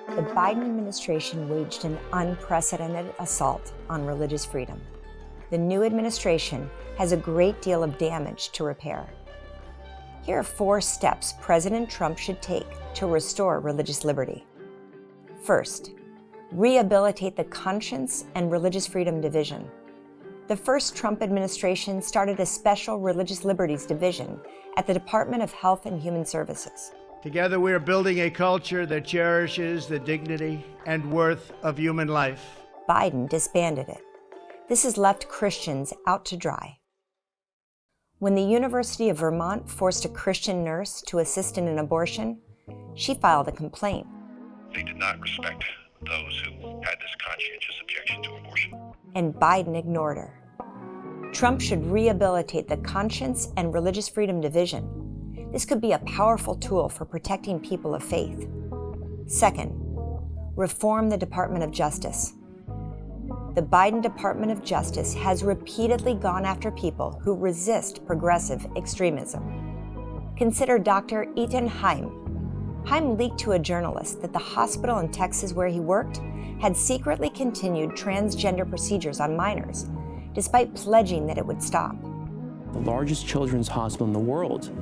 The Biden administration waged an unprecedented assault on religious freedom. The new administration has a great deal of damage to repair. Here are 4 steps President Trump should take to restore religious liberty. First, rehabilitate the conscience and religious freedom division. The first Trump administration started a special religious liberties division at the Department of Health and Human Services. Together we are building a culture that cherishes the dignity and worth of human life. Biden disbanded it. This has left Christians out to dry. When the University of Vermont forced a Christian nurse to assist in an abortion, she filed a complaint. They did not respect those who had this conscientious objection to abortion. And Biden ignored her. Trump should rehabilitate the conscience and religious freedom division. This could be a powerful tool for protecting people of faith. Second, reform the Department of Justice. The Biden Department of Justice has repeatedly gone after people who resist progressive extremism. Consider Dr. Ethan Heim. Heim leaked to a journalist that the hospital in Texas where he worked had secretly continued transgender procedures on minors, despite pledging that it would stop. The largest children's hospital in the world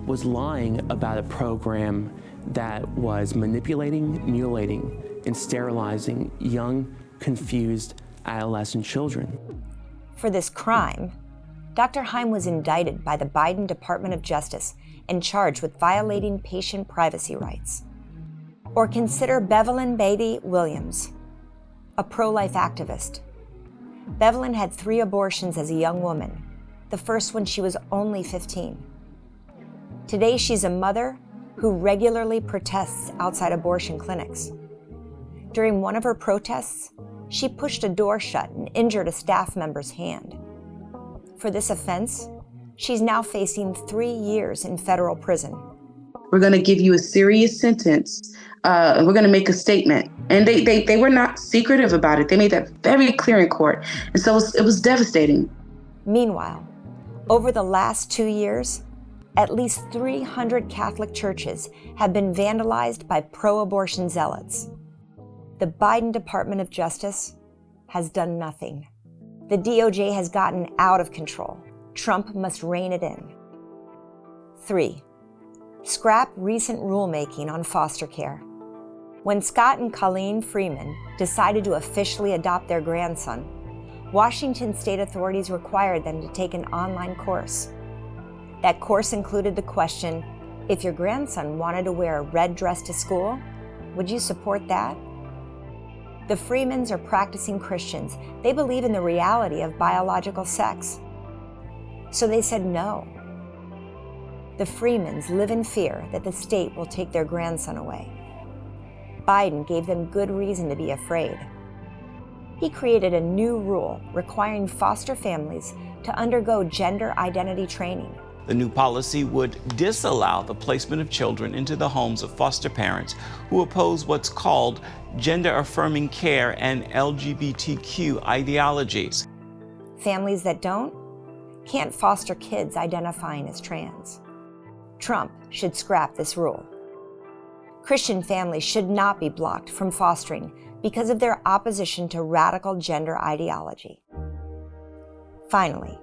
was lying about a program that was manipulating, mutilating, and sterilizing young, confused adolescent children. For this crime, Dr. Heim was indicted by the Biden Department of Justice and charged with violating patient privacy rights. Or consider Bevelyn Beatty Williams, a pro-life activist. Bevelyn had 3 abortions as a young woman, the first when she was only 15. Today, she's a mother who regularly protests outside abortion clinics. During one of her protests, she pushed a door shut and injured a staff member's hand. For this offense, she's now facing 3 years in federal prison. We're going to give you a serious sentence, and we're going to make a statement. And they were not secretive about it. They made that very clear in court. And so it was devastating. Meanwhile, over the last 2 years, at least 300 Catholic churches have been vandalized by pro-abortion zealots. The Biden Department of Justice has done nothing. The DOJ has gotten out of control. Trump must rein it in. 3, scrap recent rulemaking on foster care. When Scott and Colleen Freeman decided to officially adopt their grandson, Washington state authorities required them to take an online course. That course included the question, if your grandson wanted to wear a red dress to school, would you support that? The Freemans are practicing Christians. They believe in the reality of biological sex. So they said no. The Freemans live in fear that the state will take their grandson away. Biden gave them good reason to be afraid. He created a new rule requiring foster families to undergo gender identity training. The new policy would disallow the placement of children into the homes of foster parents who oppose what's called gender-affirming care and LGBTQ ideologies. Families that don't can't foster kids identifying as trans. Trump should scrap this rule. Christian families should not be blocked from fostering because of their opposition to radical gender ideology. Finally,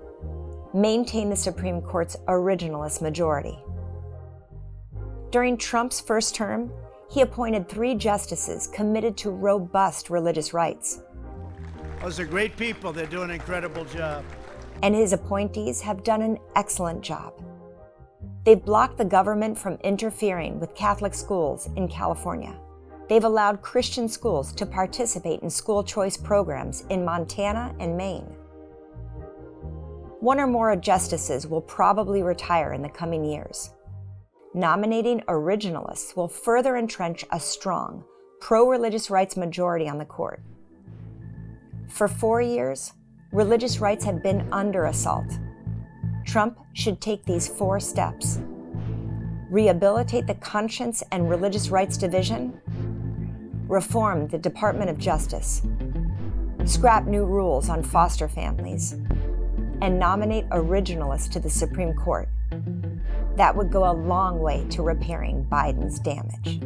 maintain the Supreme Court's originalist majority. During Trump's first term, he appointed 3 justices committed to robust religious rights. Those are great people. They're doing an incredible job. And his appointees have done an excellent job. They've blocked the government from interfering with Catholic schools in California. They've allowed Christian schools to participate in school choice programs in Montana and Maine. 1 or more justices will probably retire in the coming years. Nominating originalists will further entrench a strong, pro-religious rights majority on the court. For 4 years, religious rights have been under assault. Trump should take these 4 steps. Rehabilitate the conscience and religious rights division. Reform the Department of Justice. Scrap new rules on foster families. And nominate originalists to the Supreme Court. That would go a long way to repairing Biden's damage.